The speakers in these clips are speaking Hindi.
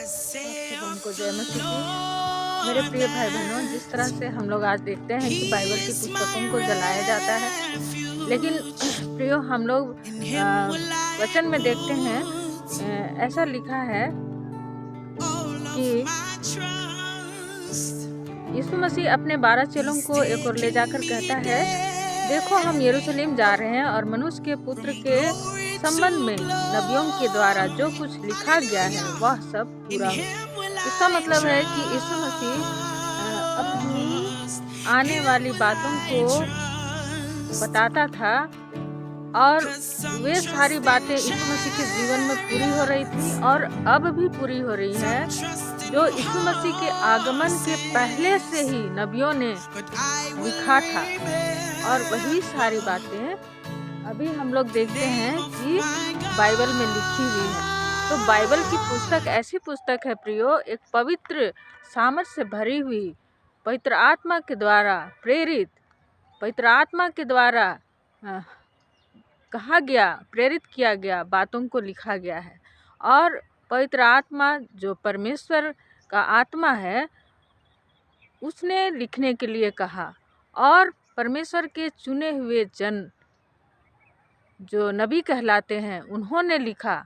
आप सबों को जय मसीह की। मेरे प्रिय भाई बहनों, जिस तरह से हम लोग आज देखते हैं कि बाइबल की पुस्तकों को जलाया जाता है, लेकिन प्रियो हम लोग वचन में देखते हैं, ऐसा लिखा है कि यीशु मसीह अपने 12 चेलों को एक और ले जाकर कहता है, देखो हम यरूशलेम जा रहे हैं और मनुष्य के पुत्र के संबंध में नबियों के द्वारा जो कुछ लिखा गया है वह सब पूरा हो। इसका मतलब है कि यीशु मसीह अपनी आने वाली बातों को बताता था और वे सारी बातें यीशु मसीह के जीवन में पूरी हो रही थी और अब भी पूरी हो रही है, जो यीशु मसीह के आगमन के पहले से ही नबियों ने लिखा था। और वही सारी बातें अभी हम लोग देखते हैं कि बाइबल में लिखी हुई है। तो बाइबल की पुस्तक ऐसी पुस्तक है प्रियो, एक पवित्र सामर्थ से भरी हुई, पवित्र आत्मा के द्वारा प्रेरित, पवित्र आत्मा के द्वारा कहा गया, प्रेरित किया गया बातों को लिखा गया है। और पवित्र आत्मा जो परमेश्वर का आत्मा है, उसने लिखने के लिए कहा और परमेश्वर के चुने हुए जन जो नबी कहलाते हैं उन्होंने लिखा।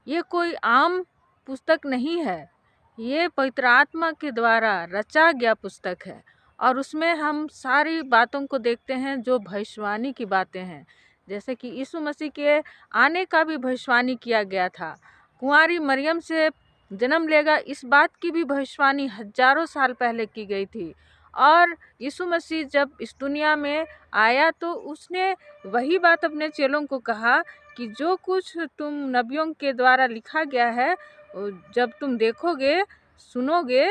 ये कोई आम पुस्तक नहीं है, ये पवित्र आत्मा के द्वारा रचा गया पुस्तक है। और उसमें हम सारी बातों को देखते हैं जो भविष्यवाणी की बातें हैं, जैसे कि यीशु मसीह के आने का भी भविष्यवाणी किया गया था। कुंवारी मरियम से जन्म लेगा, इस बात की भी भविष्यवाणी हजारों साल पहले की गई थी। और यीशु मसीह जब इस दुनिया में आया तो उसने वही बात अपने चेलों को कहा कि जो कुछ तुम नबियों के द्वारा लिखा गया है, जब तुम देखोगे सुनोगे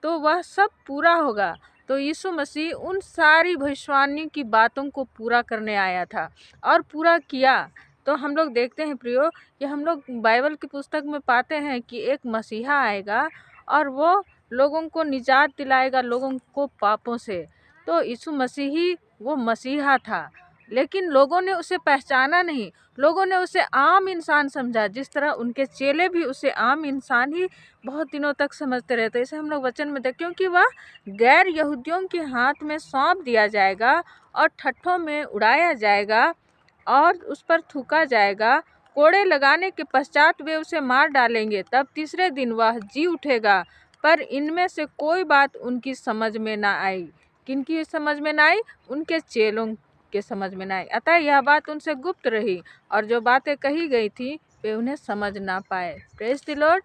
तो वह सब पूरा होगा। तो यीशु मसीह उन सारी भविष्यवाणी की बातों को पूरा करने आया था और पूरा किया। तो हम लोग देखते हैं प्रियो कि हम लोग बाइबल की पुस्तक में पाते हैं कि एक मसीहा आएगा और वो लोगों को निजात दिलाएगा, लोगों को पापों से। तो यीशु मसीह ही वो मसीहा था, लेकिन लोगों ने उसे पहचाना नहीं, लोगों ने उसे आम इंसान समझा, जिस तरह उनके चेले भी उसे आम इंसान ही बहुत दिनों तक समझते रहते। इसे हम लोग वचन में देखें, क्योंकि वह गैर यहूदियों के हाथ में सौंप दिया जाएगा और ठट्ठों में उड़ाया जाएगा और उस पर थूका जाएगा। कोड़े लगाने के पश्चात वे उसे मार डालेंगे, तब तीसरे दिन वह जी उठेगा। पर इनमें से कोई बात उनकी समझ में ना आई। किनकी समझ में ना आई? उनके चेलों के समझ में ना आई। अतः यह बात उनसे गुप्त रही और जो बातें कही गई थी वे उन्हें समझ ना पाए। Praise the Lord.